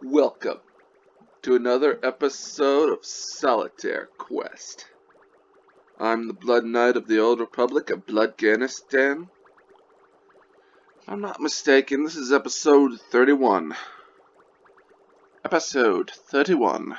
Welcome to another episode of Solitaire Quest. I'm the Blood Knight of the Old Republic of Bloodganistan. If I'm not mistaken, this is episode 31. Episode 31.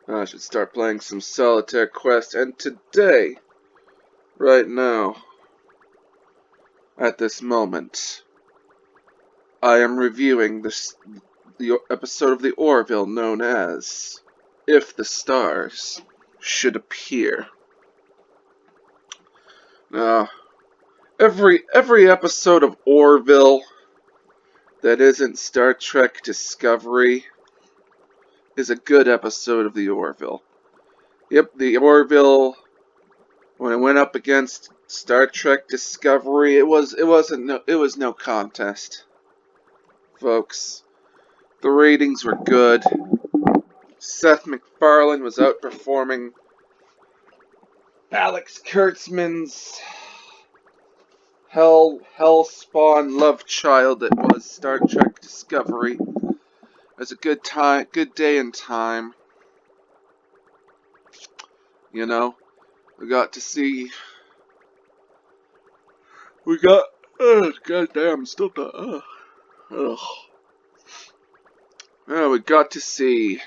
I should start playing some Solitaire Quest, and today, right now, at this moment, I am reviewing the episode of the Orville known as If the Stars Should Appear. Now, every episode of Orville that isn't Star Trek Discovery is a good episode of the Orville. Yep, the Orville, when it went up against Star Trek Discovery, it was no contest, folks. The ratings were good. Seth MacFarlane was outperforming Alex Kurtzman's hell-spawn love child that was Star Trek Discovery. It was a good day in time. You know, we got, goddamn, still we got to see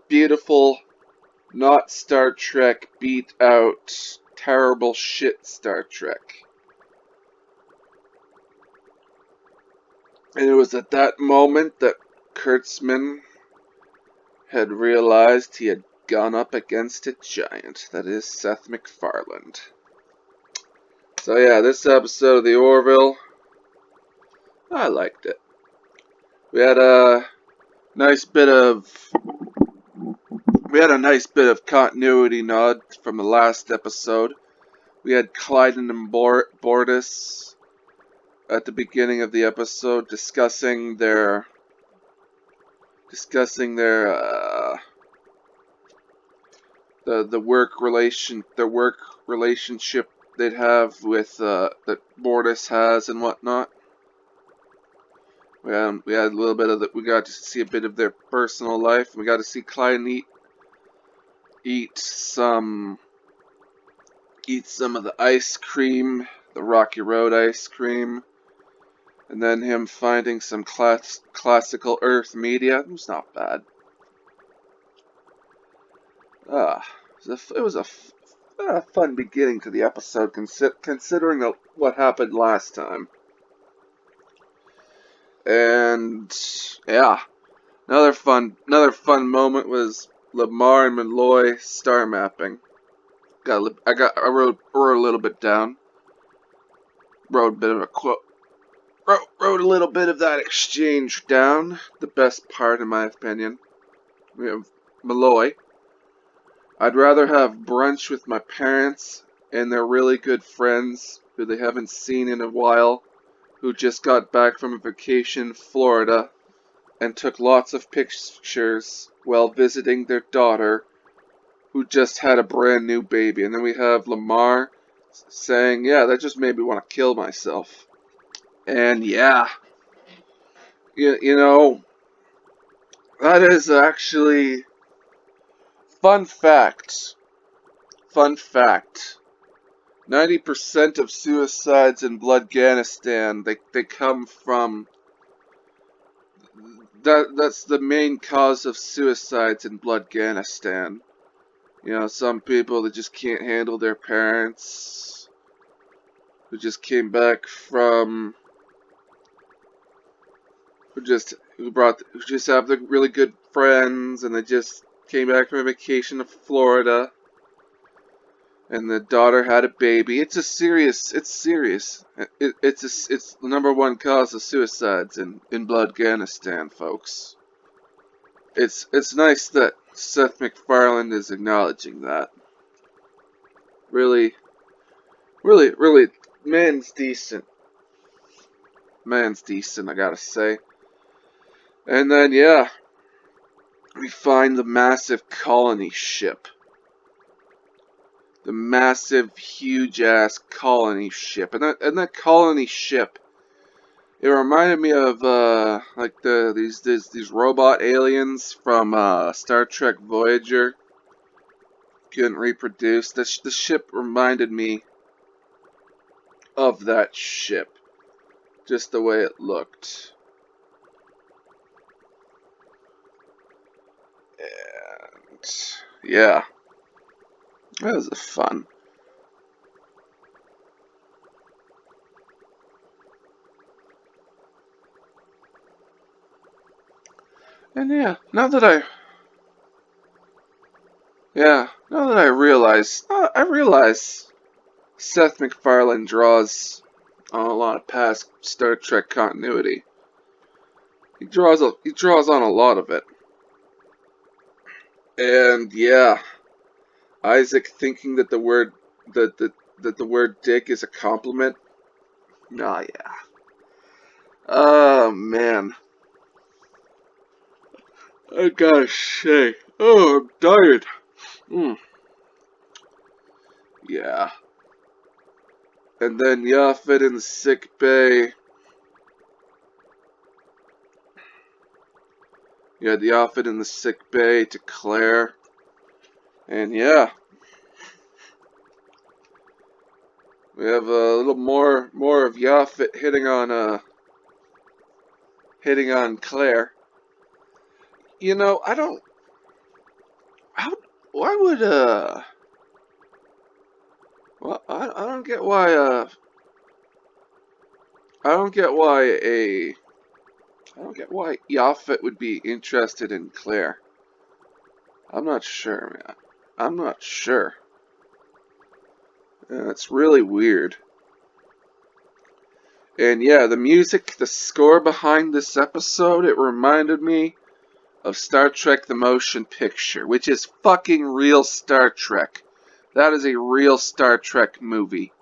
beautiful, not Star Trek, beat out, terrible shit Star Trek. And it was at that moment that Kurtzman had realized he had gone up against a giant. That is Seth MacFarlane. So yeah, this episode of the Orville, I liked it. We had a nice bit of continuity nod from the last episode. We had Clyden and Bortus at the beginning of the episode discussing their the work relationship they'd have with that Bortus has and whatnot. We had a little bit of we got to see a bit of their personal life. We got to see Clyden eat some of the ice cream, the Rocky Road ice cream. And then him finding some classical Earth media. It was not bad. It was a fun beginning to the episode, considering what happened last time. And yeah, another fun moment was Lamar and Malloy star mapping. I wrote a little bit down. Wrote a bit of a quote. Wrote a little bit of that exchange down. The best part, in my opinion. We have Malloy. I'd rather have brunch with my parents and their really good friends who they haven't seen in a while, who just got back from a vacation in Florida and took lots of pictures while visiting their daughter who just had a brand new baby. And then we have Lamar saying, yeah, that just made me want to kill myself. And yeah, you know, that is actually fun fact. 90% of suicides in Bloodganistan, they come from that's the main cause of suicides in Bloodganistan. You know, some people that just can't handle their parents, who just came back from who just have the really good friends, and they just came back from a vacation to Florida, and the daughter had a baby. It's serious. It's the number one cause of suicides in Bloodganistan, folks. It's nice that Seth MacFarlane is acknowledging that. Really, man's decent. I gotta say. And then, yeah, we find the massive colony ship. The massive, huge-ass colony ship. And that colony ship It reminded me of like these robot aliens from Star Trek Voyager. Couldn't reproduce. The ship reminded me of that ship, just the way it looked. And yeah, that was fun. And now that I realize Seth MacFarlane draws on a lot of past Star Trek continuity. He draws on a lot of it. And yeah, Isaac thinking that the word dick is a compliment. Oh yeah. Oh man. I gotta say. Oh, I'm tired. Mm, yeah. And then Yaphet in the sick bay. You had Yaphet in the sick bay to Claire. And yeah. We have a little more of Yaphet hitting on Claire. You know, I don't how why would well, I don't get why I don't get why Yaphet would be interested in Claire. I'm not sure, man. I'm not sure. It's really weird. And yeah, the music, the score behind this episode, it reminded me of Star Trek The Motion Picture, which is fucking real Star Trek. That is a real Star Trek movie,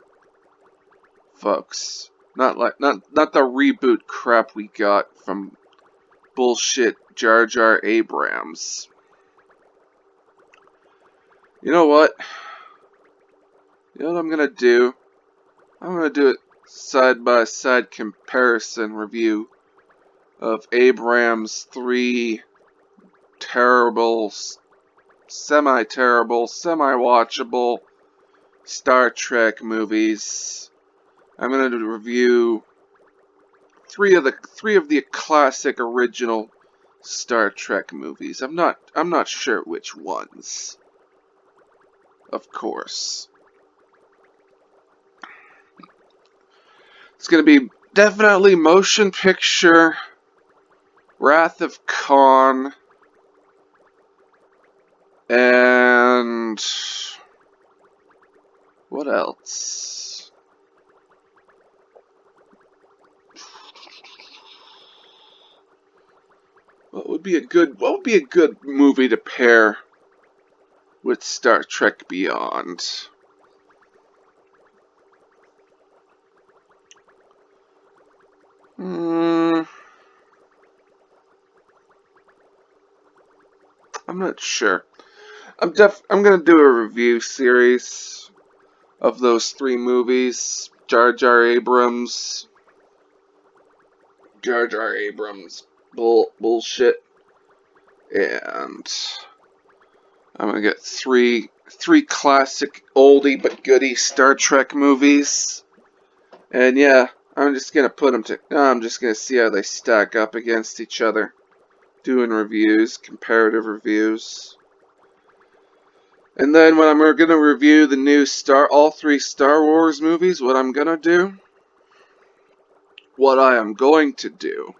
folks. Not the reboot crap we got from bullshit Jar Jar Abrams. You know what? You know what I'm gonna do? I'm gonna do a side-by-side comparison review of Abrams' 3 terrible, semi-terrible, semi-watchable Star Trek movies. I'm gonna review three of the classic original Star Trek movies. I'm not sure which ones. Of course. It's gonna be definitely motion picture, Wrath of Khan, and what else? What would be a good movie to pair with Star Trek Beyond? I'm not sure. I'm gonna do a review series of those 3 movies. Jar Jar Abrams bullshit, and I'm gonna get three classic oldie but goodie Star Trek movies, and yeah, I'm just gonna I'm just gonna see how they stack up against each other, doing reviews, comparative reviews. And then when I'm gonna review all 3 Star Wars movies, what I am going to do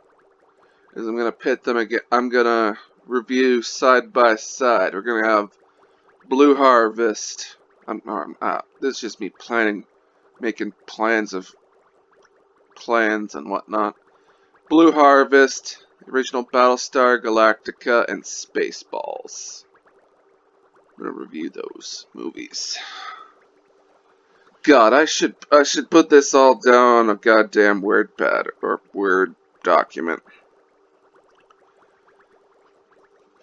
is I'm gonna pit them again. I'm gonna review side by side. We're gonna have Blue Harvest. This is just me making plans and whatnot. Blue Harvest, original Battlestar Galactica, and Spaceballs. I'm gonna review those movies. God, I should put this all down on a goddamn Word pad or Word document.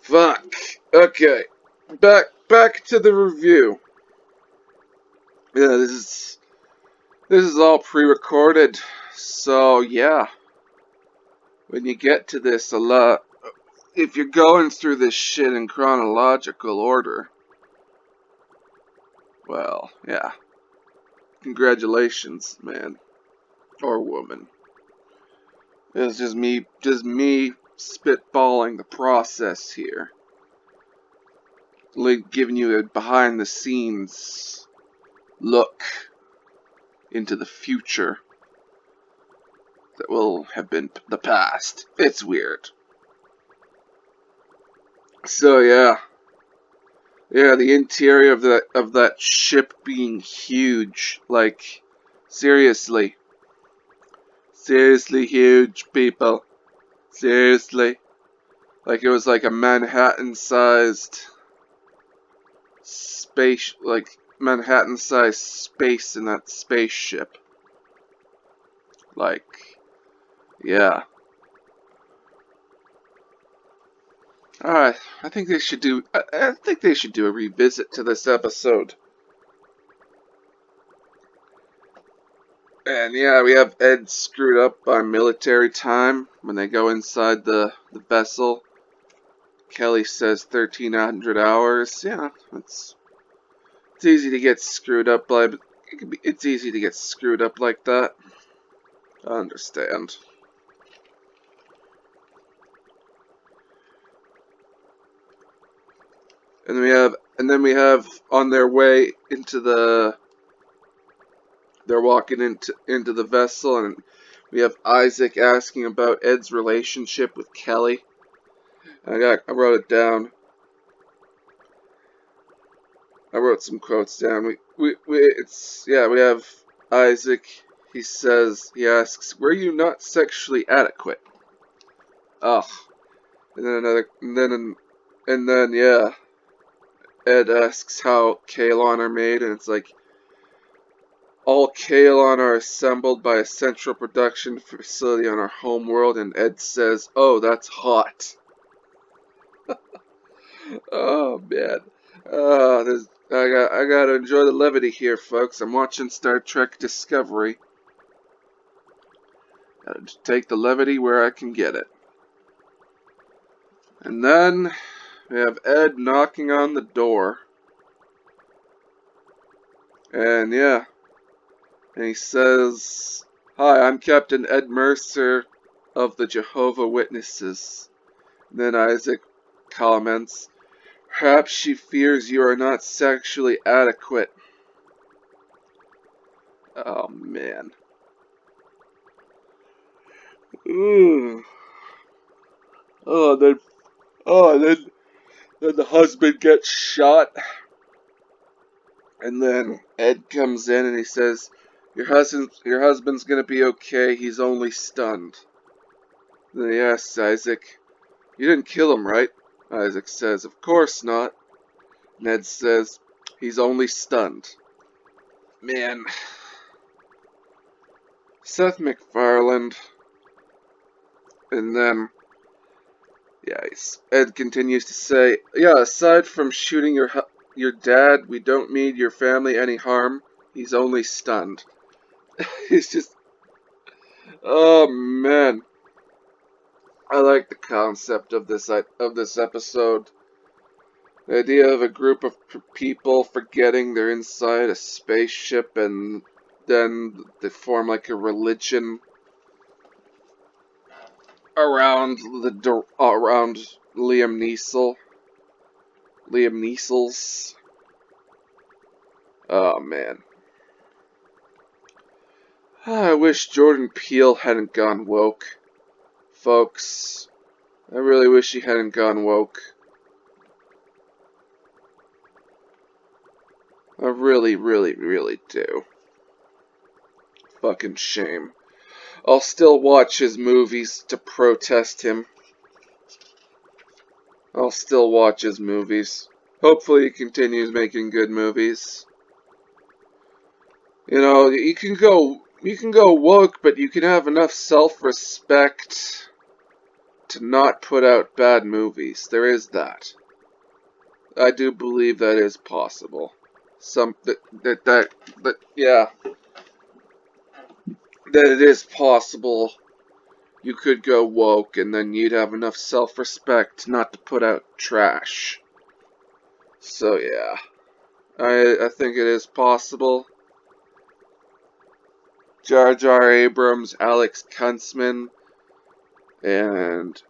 Fuck. Okay. Back to the review. Yeah, this is all pre-recorded. So, yeah. when you get to this a lot, if you're going through this shit in chronological order, well, yeah. Congratulations, man. Or woman. It's just me spitballing the process here. Giving you a behind the scenes look into the future that will have been the past. It's weird. So yeah. Yeah, the interior of that ship being huge. Like, seriously. Seriously huge, people. Seriously. Like it was like a Manhattan-sized space, like Manhattan-sized space in that spaceship. Like, yeah. Alright, I think they should do. I think they should do a revisit to this episode. And yeah, we have Ed screwed up by military time when they go inside the vessel. Kelly says 1,300 hours. Yeah, it's easy to get screwed up by. It's easy to get screwed up like that. I understand. And then we have on their way into the. They're walking into the vessel, and we have Isaac asking about Ed's relationship with Kelly. I wrote it down. I wrote some quotes down. We have Isaac. He asks, "Were you not sexually adequate?" Oh, and then yeah, Ed asks how Kaelon are made, and it's like, all Kaelon are assembled by a central production facility on our home world, and Ed says, "Oh, that's hot." Oh man. I gotta enjoy the levity here, folks. I'm watching Star Trek Discovery. Gotta take the levity where I can get it. And then we have Ed knocking on the door. And yeah. And he says, "Hi, I'm Captain Ed Mercer of the Jehovah Witnesses." And then Isaac comments, "Perhaps she fears you are not sexually adequate." Oh man. Ooh. Oh, then, then the husband gets shot, and then Ed comes in and he says, your husband's gonna be okay. He's only stunned." Then he asks Isaac, "You didn't kill him, right?" Isaac says, "Of course not." Ned says, "He's only stunned." Man, Seth MacFarlane, and then yeah, Ed continues to say, "Yeah, aside from shooting your dad, we don't mean your family any harm. He's only stunned." He's just, oh man, I like the concept of this episode. The idea of a group of people forgetting they're inside a spaceship, and then they form like a religion around around Liam Neeson. Liam Neeson's. Oh man. I wish Jordan Peele hadn't gone woke. Folks, I really wish he hadn't gone woke. I really, really, really do. Fucking shame. I'll still watch his movies to protest him. I'll still watch his movies. Hopefully he continues making good movies. You know, you can go woke, but you can have enough self-respect to not put out bad movies. There is that. I do believe that is possible. Yeah, that it is possible you could go woke, and then you'd have enough self-respect not to put out trash. So yeah, I think it is possible. Jar Jar Abrams, Alex Kuntzman, and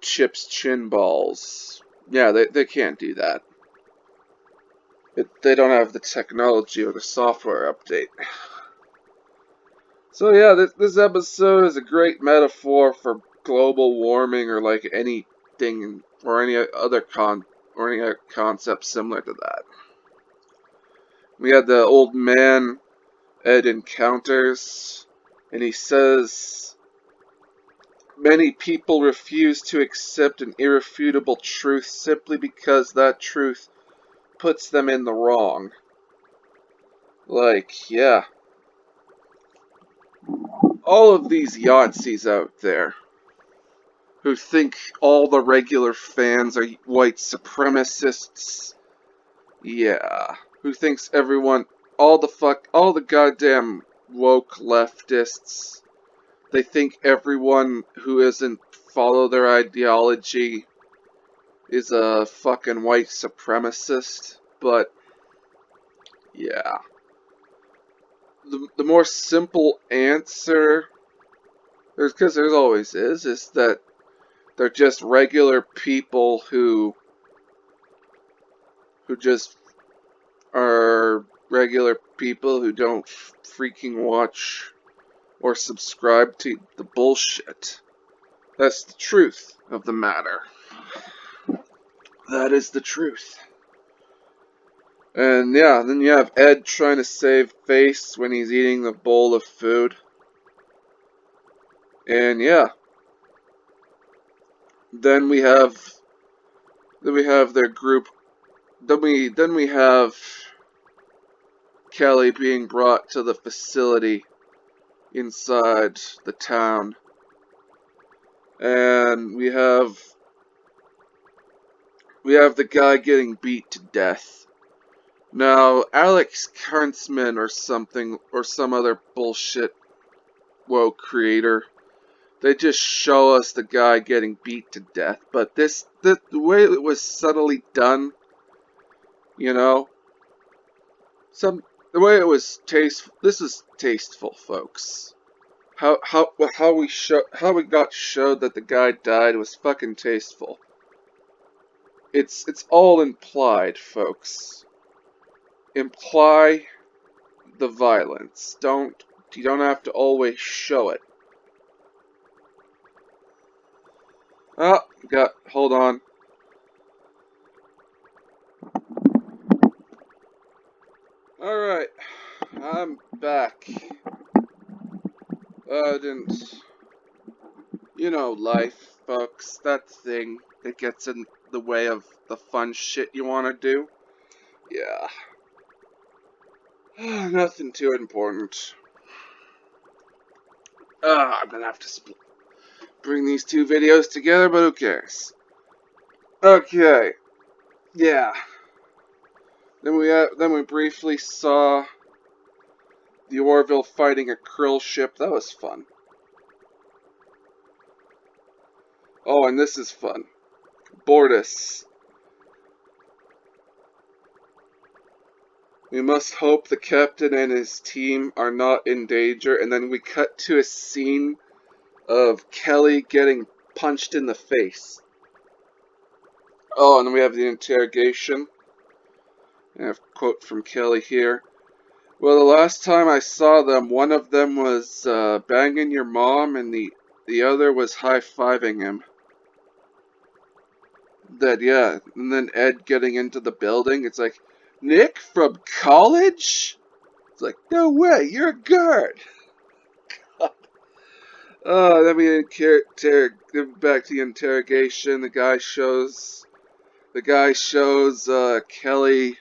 Chip's chin balls. Yeah, they can't do that. They don't have the technology or the software update. So yeah, this episode is a great metaphor for global warming, or like anything or any other concept similar to that. We had the old man Ed encounters, and he says many people refuse to accept an irrefutable truth simply because that truth puts them in the wrong. Like, yeah. All of these Yahtzees out there who think all the regular fans are white supremacists. Yeah. Who thinks everyone, all the goddamn woke leftists, they think everyone who isn't follow their ideology is a fucking white supremacist. But, yeah. The more simple answer, because there's always is that they're just regular people who just are regular people who don't freaking watch or subscribe to the bullshit. That's the truth of the matter. That is the truth. And yeah, then you have Ed trying to save face when he's eating the bowl of food. And yeah. Then we have their group. Then we have Kelly being brought to the facility inside the town. And we have the guy getting beat to death. Now, Alex Kurtzman or something, or some other bullshit woke creator, they just show us the guy getting beat to death. But the way it was subtly done, you know, the way it was tasteful. This is tasteful, folks. How we got showed that the guy died was fucking tasteful. It's all implied, folks. Imply the violence. You don't have to always show it. Oh, hold on. Alright, I'm back. You know, life, folks, that thing that gets in the way of the fun shit you want to do. Yeah. Nothing too important. I'm gonna have to bring these two videos together, but who cares? Okay. Yeah. Then we briefly saw the Orville fighting a krill ship. That was fun. Oh, and this is fun. Bortus. We must hope the captain and his team are not in danger. And then we cut to a scene of Kelly getting punched in the face. Oh, and then we have the interrogation. I have a quote from Kelly here. Well, the last time I saw them, one of them was banging your mom, and the other was high-fiving him. Yeah. And then Ed getting into the building, it's like, Nick from college? It's like, no way, you're a guard. Then we get back to the interrogation. The guy shows Kelly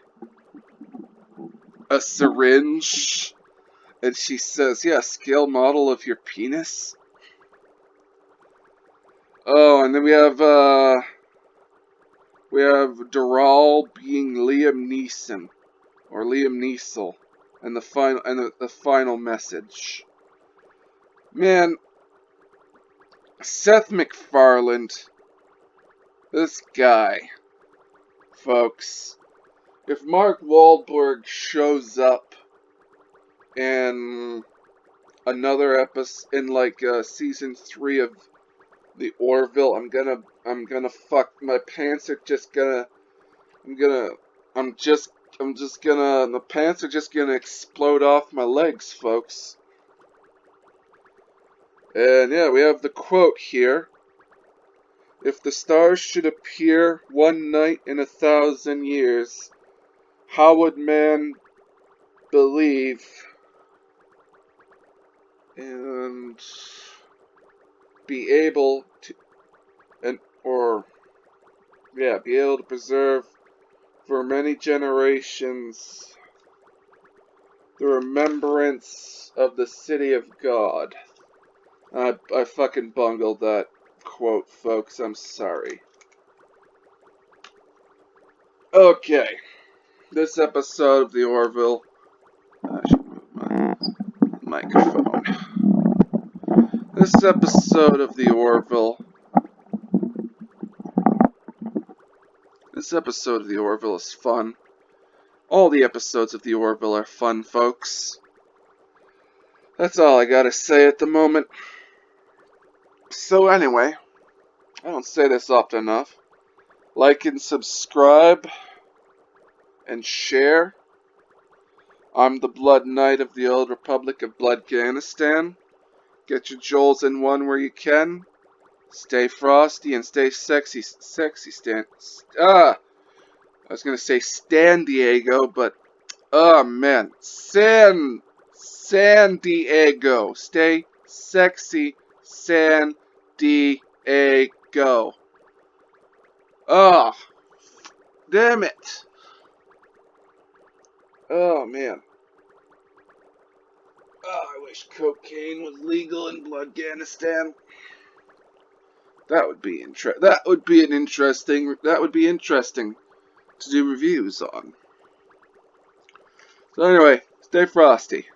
a syringe, and she says, yeah, scale model of your penis. Oh, and then we have Doral being Liam Neeson, or Liam Neeson, and the final message. Man, Seth MacFarlane, this guy, folks, if Mark Wahlberg shows up in another episode, in like season 3 of the Orville, I'm gonna fuck, my pants are just gonna, I'm just gonna, the pants are just gonna explode off my legs, folks. And yeah, we have the quote here. If the stars should appear one night in 1,000 years, how would man believe and be able to, be able to preserve for many generations the remembrance of the city of God? I fucking bungled that quote, folks. I'm sorry. Okay. This episode of the Orville. I should move my microphone. This episode of the Orville. This episode of the Orville is fun. All the episodes of the Orville are fun, folks. That's all I gotta say at the moment. So anyway, I don't say this often enough. Like and subscribe and share. I'm the Blood Knight of the Old Republic of Bloodganistan. Get your Joels in one where you can. Stay frosty and stay sexy. I was gonna say Stan Diego, but man, San Diego. Stay sexy, San Diego. Oh, damn it. Oh man. Oh, I wish cocaine was legal in Bloodganistan. That would be interesting to do reviews on. So anyway, stay frosty.